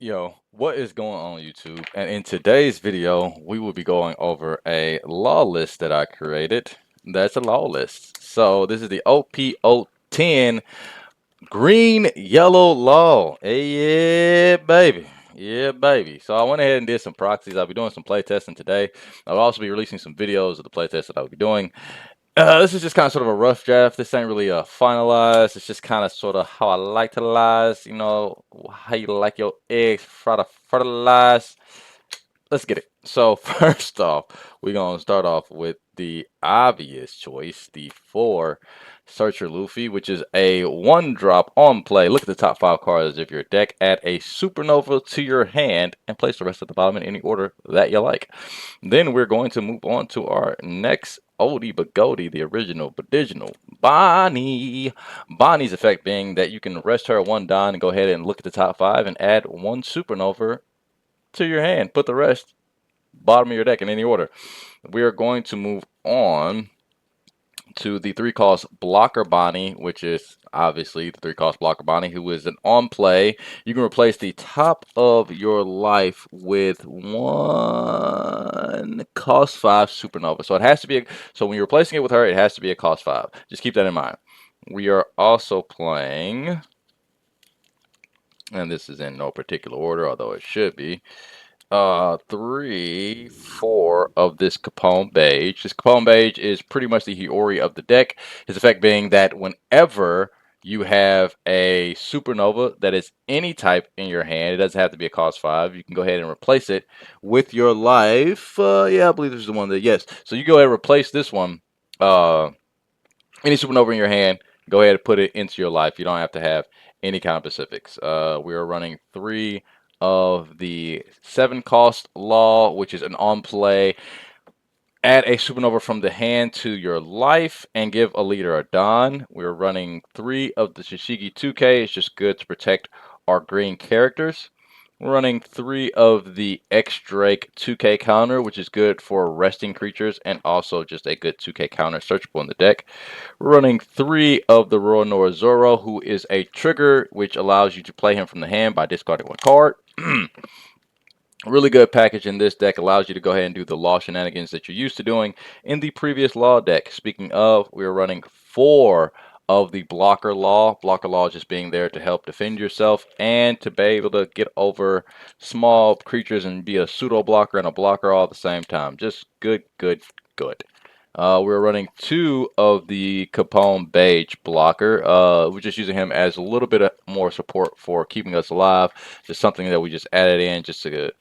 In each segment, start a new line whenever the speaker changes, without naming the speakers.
Yo, what is going on YouTube? And in today's video, we will be going over a law list that I created. That's a law list. So this is the OP10 green yellow law. Hey, yeah, baby. Yeah, baby. So I went ahead and did some proxies. I'll be doing some play testing today. I'll also be releasing some videos of the play test that I'll be doing. This is just kind of sort of a rough draft. This ain't really finalized. It's just kind of sort of how I like to lies, how you like your eggs fertilized. Let's get it. So first off, we're gonna start off with the obvious choice, the 4 Searcher Luffy, which is a 1-drop on play. Look at the top 5 cards of your deck, add a supernova to your hand, and place the rest at the bottom in any order that you like. Then we're going to move on to our next oldie but goldie, the original but digital Bonnie. Bonnie's effect being that you can rest her 1 Don and go ahead and look at the top 5 and add 1 supernova to your hand. Put the rest bottom of your deck in any order. We are going to move on to the 3-cost blocker Bonnie, which is obviously the 3-cost blocker Bonnie, who is an on play. You can replace the top of your life with 1 cost 5 supernova. So it has to be so when you're replacing it with her, it has to be a cost 5. Just keep that in mind. We are also playing, and this is in no particular order, although it should be, 3, 4 of this Capone Beige. This Capone Beige is pretty much the Hiyori of the deck. His effect being that whenever you have a supernova that is any type in your hand, it doesn't have to be a cost 5. You can go ahead and replace it with your life. Yeah, I believe this is the one that, yes. So you go ahead and replace this one. Any supernova in your hand, go ahead and put it into your life. You don't have to have any kind of specifics. We are running 3 of the 7-cost law, which is an on play. Add a supernova from the hand to your life and give a leader a Don. We're running 3 of the Shishigi 2K. It's just good to protect our green characters. We're running 3 of the X-Drake 2K counter, which is good for resting creatures and also just a good 2K counter searchable in the deck. We're running 3 of the Roronoa Zoro, who is a trigger, which allows you to play him from the hand by discarding 1 card. Really good package in this deck. Allows you to go ahead and do the law shenanigans that you're used to doing in the previous law deck. Speaking of, we're running 4 of the blocker law. Blocker law just being there to help defend yourself and to be able to get over small creatures and be a pseudo blocker and a blocker all at the same time. Just good, good, good. We're running 2 of the Capone Beige blocker. We're just using him as a little bit more support for keeping us alive. Just something that we just added in just to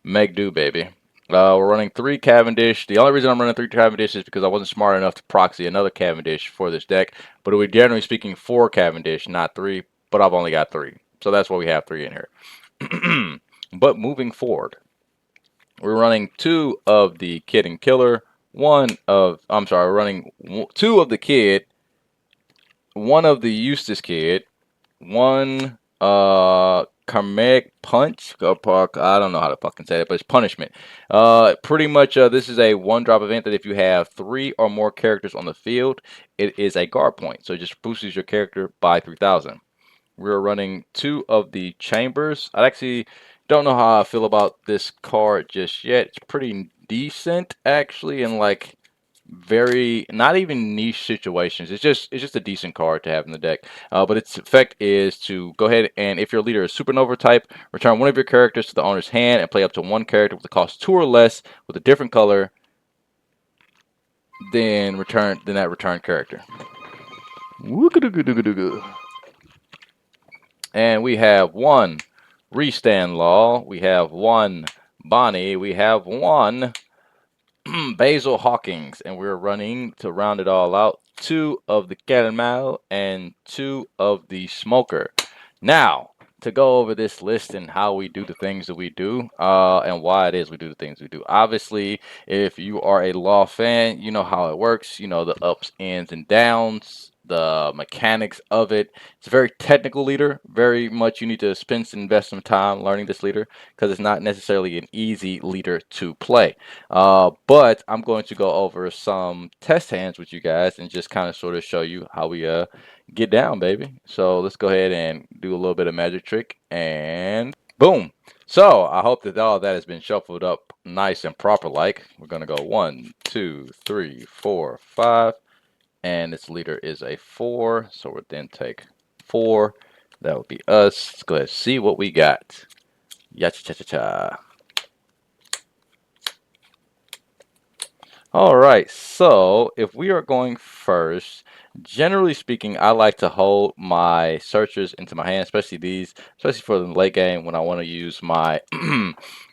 make do, baby. We're running 3 Cavendish. The only reason I'm running 3 Cavendish is because I wasn't smart enough to proxy another Cavendish for this deck. But it would generally speaking 4 Cavendish, not 3. But I've only got 3. So that's why we have 3 in here. But moving forward, we're running 2 of the Kid and Killer. We're running 2 of the Kid, 1 of the Eustace Kid, 1 Karmic Punch. I don't know how to fucking say it, but it's punishment. Pretty much this is a 1-drop event that if you have 3 or more characters on the field, it is a guard point. So it just boosts your character by 3,000. We're running 2 of the Chambers. I actually don't know how I feel about this card just yet. It's pretty decent actually, in like very not even niche situations. It's just a decent card to have in the deck. But its effect is to go ahead and if your leader is supernova type, return 1 of your characters to the owner's hand and play up to 1 character with a cost 2 or less with a different color than that return character. And we have 1 Restand Law, we have 1 Bonnie, we have 1 Basil Hawkins, and we're running to round it all out 2 of the Caramel and 2 of the Smoker. Now, to go over this list and how we do the things that we do, and why it is we do the things we do. Obviously, if you are a Law fan, you know how it works. You know the ups, ins, and downs, the mechanics of it. It's a very technical leader. Very much you need to invest some time learning this leader because it's not necessarily an easy leader to play. But I'm going to go over some test hands with you guys and just kind of sort of show you how we get down, baby. So let's go ahead and do a little bit of magic trick and Boom. So I hope that all that has been shuffled up nice and proper like. We're going to go 1, 2, 3, 4, 5. And its leader is a 4. So we'll then take 4. That would be us. Let's go ahead and see what we got. Ya-cha-cha-cha-cha. All right, so if we are going first, generally speaking, I like to hold my searchers into my hand, especially these, especially for the late game when I want to use my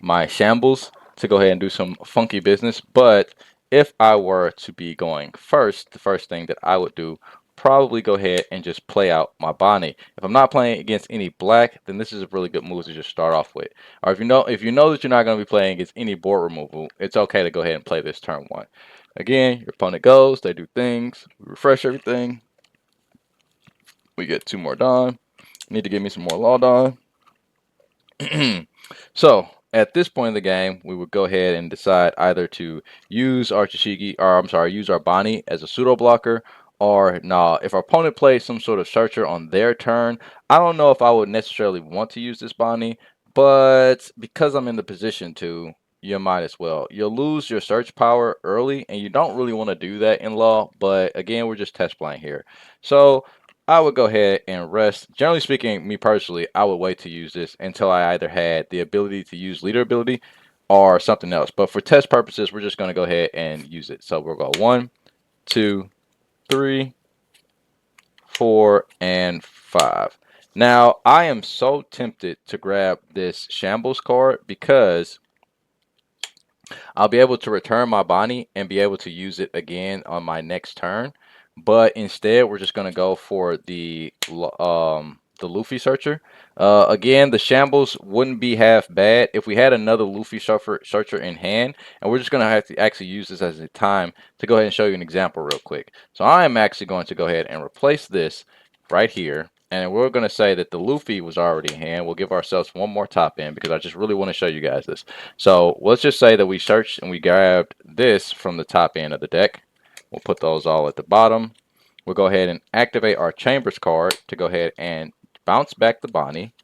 my shambles to go ahead and do some funky business. But if I were to be going first, the first thing that I would do probably go ahead and just play out my Bonnie. If I'm not playing against any black, then this is a really good move to just start off with. Or if you know that you're not going to be playing against any board removal, it's okay to go ahead and play this turn 1. Again, your opponent goes, they do things, we refresh everything, we get 2 more Dawn. Need to give me some more Law Dawn. So at this point in the game, we would go ahead and decide either to use our Tashigi, or I'm sorry, use our Bonnie as a pseudo blocker, or nah, if our opponent plays some sort of searcher on their turn, I don't know if I would necessarily want to use this Bonnie, but because I'm in the position to, you might as well. You'll lose your search power early, and you don't really want to do that in Law, but again, we're just test playing here. So I would go ahead and rest. Generally speaking, me personally, I would wait to use this until I either had the ability to use leader ability or something else. But for test purposes, we're just going to go ahead and use it. So we'll go 1, 2, 3, 4, and 5. Now, I am so tempted to grab this Shambles card because I'll be able to return my Bonnie and be able to use it again on my next turn. But instead, we're just going to go for the Luffy searcher. Again, the shambles wouldn't be half bad if we had another Luffy searcher in hand. And we're just going to have to actually use this as a time to go ahead and show you an example real quick. So I am actually going to go ahead and replace this right here. And we're going to say that the Luffy was already in hand. We'll give ourselves one more top end because I just really want to show you guys this. So let's just say that we searched and we grabbed this from the top end of the deck. We'll put those all at the bottom. We'll go ahead and activate our Chambers card to go ahead and bounce back the Bonnie,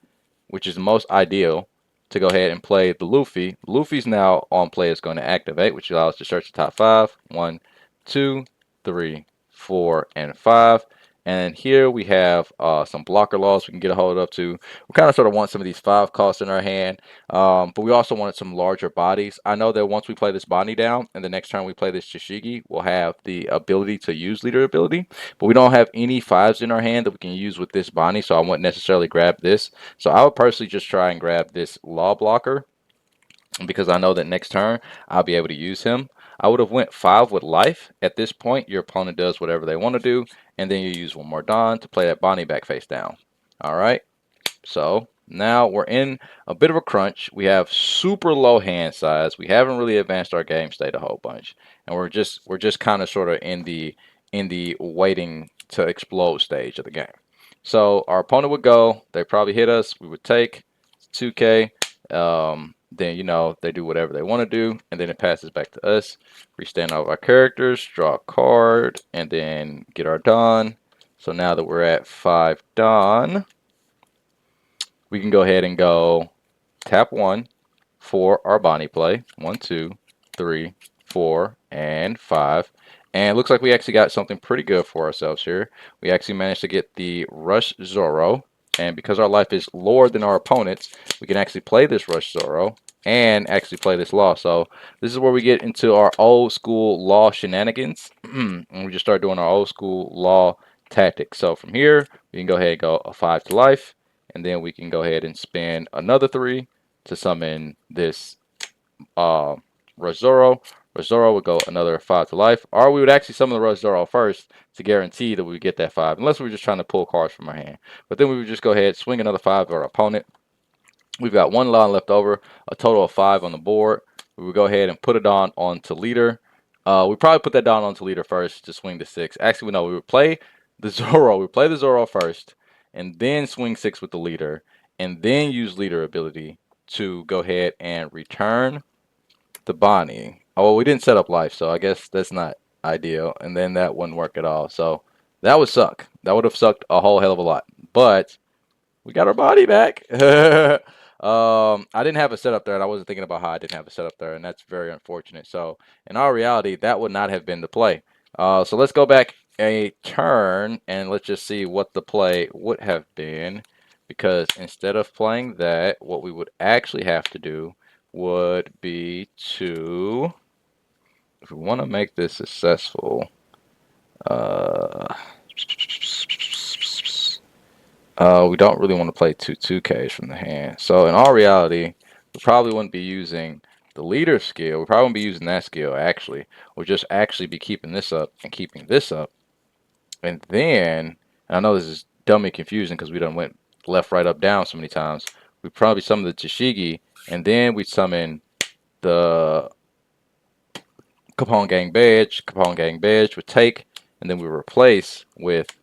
which is the most ideal to go ahead and play the Luffy. Luffy's now on play is going to activate, which allows us to search the top 5. 1, 2, 3, 4, and 5. And here we have some blocker laws we can get a hold of too. We kind of sort of want some of these 5 costs in our hand, but we also wanted some larger bodies. I know that once we play this Bonnie down, and the next time we play this Shishigi, we'll have the ability to use leader ability, but we don't have any 5s in our hand that we can use with this Bonnie, so I wouldn't necessarily grab this. So I would personally just try and grab this Law Blocker, because I know that next turn I'll be able to use him. I would have went 5 with life. At this point, your opponent does whatever they want to do, and then you use one more Dawn to play that Bonnie back face down. All right, so now we're in a bit of a crunch. We have super low hand size. We haven't really advanced our game state a whole bunch, and we're just kind of sort of in the waiting to explode stage of the game. So our opponent would go. They probably hit us. We would take 2K. Then they do whatever they want to do, and then it passes back to us. We stand all of our characters, draw a card, and then get our Dawn. So now that we're at 5 Dawn, we can go ahead and go tap 1 for our Bonnie play. 1, 2, 3, 4, and 5. And it looks like we actually got something pretty good for ourselves here. We actually managed to get the Rush Zoro. And because our life is lower than our opponent's, we can actually play this Rush Zoro and actually play this Law. So this is where we get into our old school Law shenanigans. And we just start doing our old school Law tactics. So from here, we can go ahead and go a 5 to life. And then we can go ahead and spend another 3 to summon this Rosoro. Rosoro would go another 5 to life. Or we would actually summon the Rosoro first to guarantee that we get that 5. Unless we were just trying to pull cards from our hand. But then we would just go ahead, swing another 5 to our opponent. We've got 1 line left over, a total of 5 on the board. We would go ahead and put it on onto leader. We probably put that down onto leader first to swing the 6. Actually, no, we would play the Zoro. We play the Zoro first, and then swing 6 with the leader, and then use leader ability to go ahead and return the Bonnie. Oh, well, we didn't set up life, so I guess that's not ideal. And then that wouldn't work at all. So that would suck. That would have sucked a whole hell of a lot. But we got our body back. I didn't have a setup there, and I wasn't thinking about how I didn't have a setup there, and that's very unfortunate. So in our reality, that would not have been the play. So let's go back a turn, and let's just see what the play would have been. Because instead of playing that, what we would actually have to do would be to, if we want to make this successful, uh, we don't really want to play two 2Ks from the hand. So in all reality, we probably wouldn't be using the leader skill. We probably wouldn't be using that skill, actually. We'll just actually be keeping this up and keeping this up. And then, and I know this is dummy confusing because we done went left, right, up, down so many times. We probably summon the Tashigi, and then we summon the Capone Gang Badge with Take, and then we replace with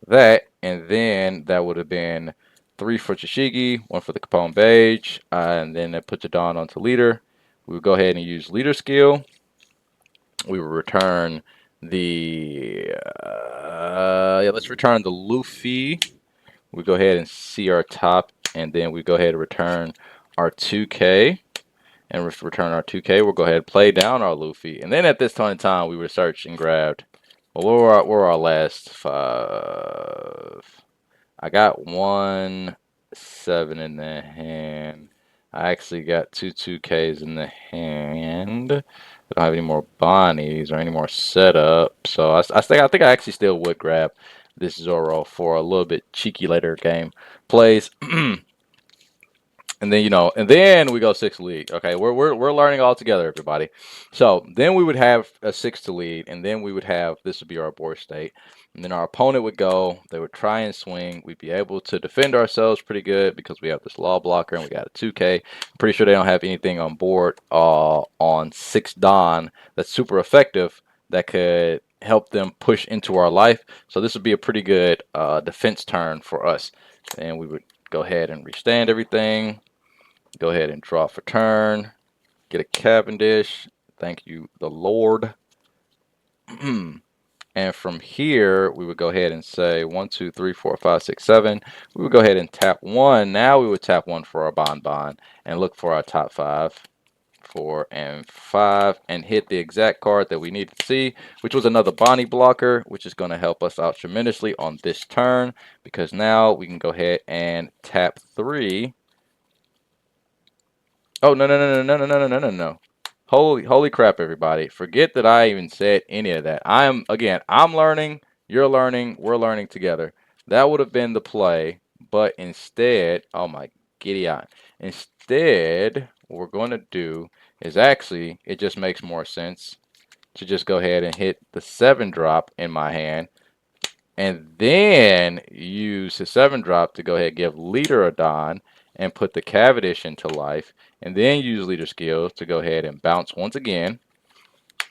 that, and then that would have been 3 for Chishigi, 1 for the Capone Badge, and then that puts it down onto leader. We would go ahead and use leader skill. We will return the yeah, let's return the Luffy. We go ahead and see our top, and then we go ahead and return our 2K. And return our 2K. We'll go ahead and play down our Luffy. And then at this point in time, we would search and grabbed. Well, what were our last 5? I got 1 7 in the hand. I actually got 2 2Ks in the hand. I don't have any more Bonnies or any more setup. So I think I actually still would grab this Zoro for a little bit cheeky later game plays. And then and then we go 6 to lead. Okay, we're learning all together, everybody. So then we would have a 6 to lead, and then we would have, this would be our board state, and then our opponent would go. They would try and swing. We'd be able to defend ourselves pretty good because we have this law blocker and we got a 2K. I'm pretty sure they don't have anything on board on 6 Don that's super effective that could help them push into our life. So this would be a pretty good defense turn for us, and we would go ahead and restand everything. Go ahead and draw for turn. Get a Cavendish. Thank you, the Lord. And from here, we would go ahead and say 1, 2, 3, 4, 5, 6, 7. We would go ahead and tap 1. Now we would tap 1 for our Bon and look for our top 5, 4, and 5, and hit the exact card that we needed to see, which was another Bonnie blocker, which is going to help us out tremendously on this turn because now we can go ahead and tap 3. Oh, no, no, no, no, no, no, no, no, no, no. Holy crap, everybody. Forget that I even said any of that. I'm learning, you're learning, we're learning together. That would have been the play, but instead, oh my giddy eye. Instead, what we're going to do is actually, it just makes more sense to just go ahead and hit the 7 drop in my hand and then use the 7 drop to go ahead and give leader a Don and put the Cavendish into life, and then use leader skill to go ahead and bounce once again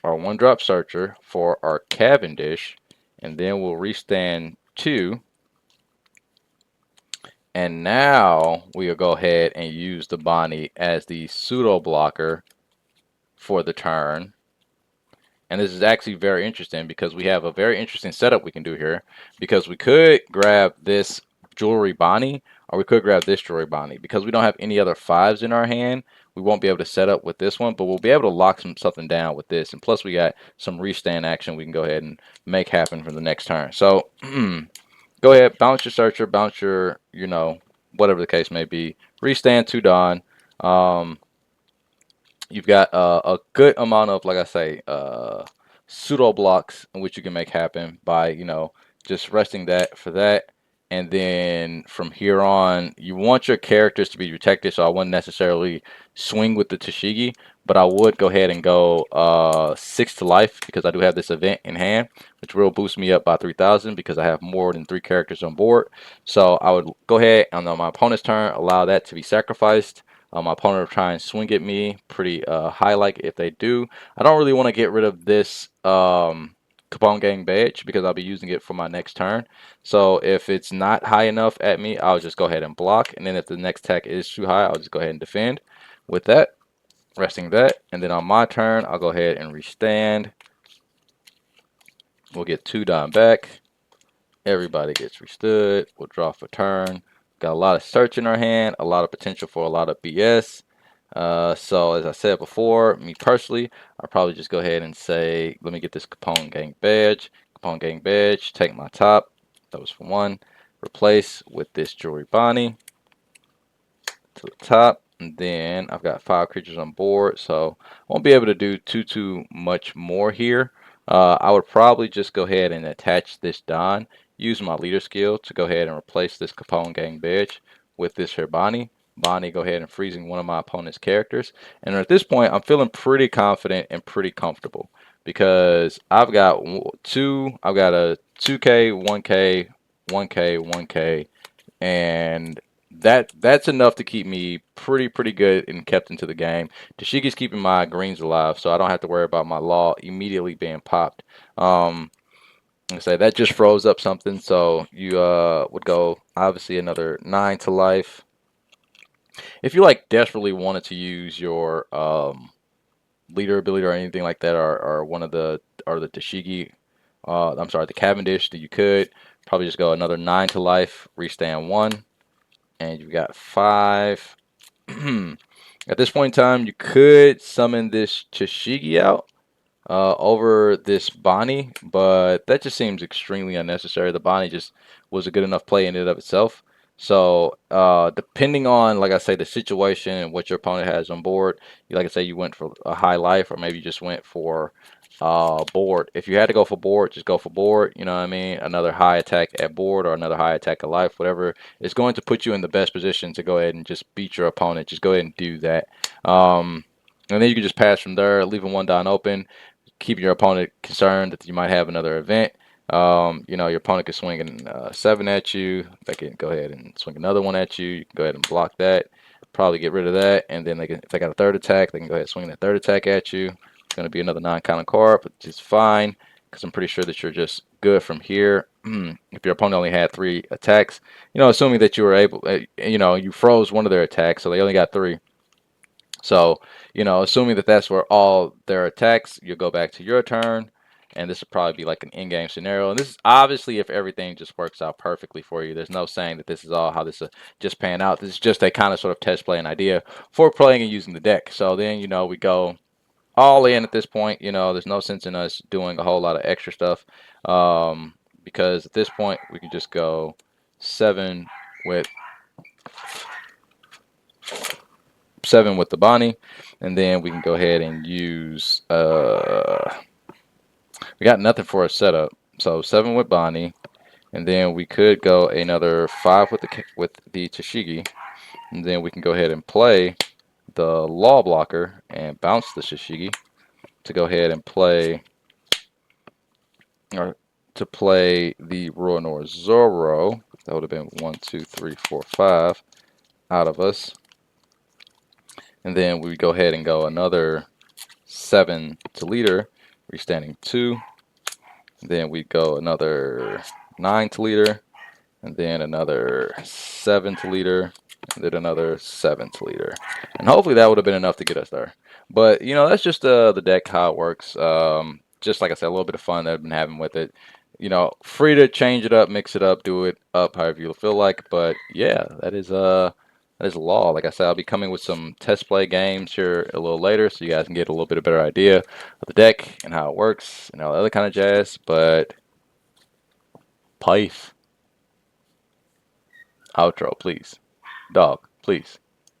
our 1 drop searcher for our Cavendish, and then we'll restand 2, and now we'll go ahead and use the Bonnie as the pseudo blocker for the turn. And this is actually very interesting because we have a very interesting setup we can do here, because we could grab this jewelry Bonnie or we could grab this jewelry Bonnie. Because we don't have any other 5s in our hand, we won't be able to set up with this one, but we'll be able to lock something down with this. And plus we got some restand action we can go ahead and make happen for the next turn. So go ahead, bounce your searcher, bounce your, whatever the case may be. Restand 2 Dawn. You've got a good amount of, like I say, pseudo blocks in which you can make happen by, just resting that for that. And then from here on, you want your characters to be protected, so I wouldn't necessarily swing with the Tashigi, but I would go ahead and go 6 to life because I do have this event in hand, which will boost me up by 3,000 because I have more than 3 characters on board. So I would go ahead and on my opponent's turn, allow that to be sacrificed. My opponent will try and swing at me pretty high, like if they do. I don't really want to get rid of this Capone Gang badge because I'll be using it for my next turn. So if it's not high enough at me, I'll just go ahead and block. And then if the next attack is too high, I'll just go ahead and defend with that, resting that. And then on my turn, I'll go ahead and restand. We'll get 2 Don back. Everybody gets restood. We'll draw for turn. got a lot of search in our hand, a lot of potential for a lot of BS. So as I said before, me personally, I'll probably just go ahead and say, let me get this Capone Gang badge. Capone Gang badge, take my top. That was for one. Replace with this Jewelry Bonnie to the top. And then I've got 5 creatures on board, so I won't be able to do too much more here. I would probably just go ahead and attach this Don, use my leader skill to go ahead and replace this Capone Gang badge with this here Bonnie. Bonnie, go ahead and freezing one of my opponent's characters. And at this point, I'm feeling pretty confident and pretty comfortable because I've got I've got a 2K, 1K, 1K, 1K, and that's enough to keep me pretty good and kept into the game. Tashiki's keeping my greens alive, so I don't have to worry about my law immediately being popped. Like I say, that just froze up something, so you would go obviously another 9 to life. If you like desperately wanted to use your leader ability or anything like that, or one of the Tashigi, I'm sorry, the Cavendish, that you could probably just go another 9 to life, restand 1, and you've got 5. At this point in time, you could summon this Tashigi out over this Bonnie, but that just seems extremely unnecessary. The Bonnie just was a good enough play in and of itself. So depending on, like I say, the situation and what your opponent has on board, like I say, you went for a high life, or maybe you just went for board. If you had to go for board, just go for board. You know what I mean? Another high attack at board or another high attack at life, whatever is going to put you in the best position to go ahead and just beat your opponent. Just go ahead and do that. And then you can just pass from there, leaving one down open, keeping your opponent concerned that you might have another event. You know, your opponent could swing a 7 at you. They can go ahead and swing another one at you. You can go ahead and block that. Probably get rid of that. And then if they got a third attack, they can go ahead and swing that third attack at you. It's going to be another non-counter card, but it's fine because I'm pretty sure that you're just good from here. If your opponent only had 3 attacks, you know, assuming that you were able, you know, you froze one of their attacks, so they only got 3. So, you know, assuming that that's where all their attacks, you'll go back to your turn, and this will probably be like an in-game scenario. And this is obviously if everything just works out perfectly for you. There's no saying that this is all how this just pan out. This is just a kind of sort of test play and idea for playing and using the deck. So then, you know, we go all in at this point. You know, there's no sense in us doing a whole lot of extra stuff, because at this point we can just go 7 with the Bonnie, and then we can go ahead and use we got nothing for a setup, so 7 with Bonnie, and then we could go another 5 with the Tashigi, and then we can go ahead and play the Law Blocker and bounce the Tashigi to go ahead and play, or to play the Ruinor Zoro. That would have been 1, 2, 3, 4, 5 out of us. And then we go ahead and go another 7 to leader, restanding 2. Then we go another 9 to leader, and then another 7 to leader, and then another 7 to leader. And hopefully that would have been enough to get us there. But, you know, that's just the deck, how it works. Just like I said, a little bit of fun that I've been having with it. You know, free to change it up, mix it up, do it up however you feel like. But yeah, that is law. Like I said, I'll be coming with some test play games here a little later, so you guys can get a little bit of better idea of the deck and how it works and all the other kind of jazz. But pipe outro, please, dog, please.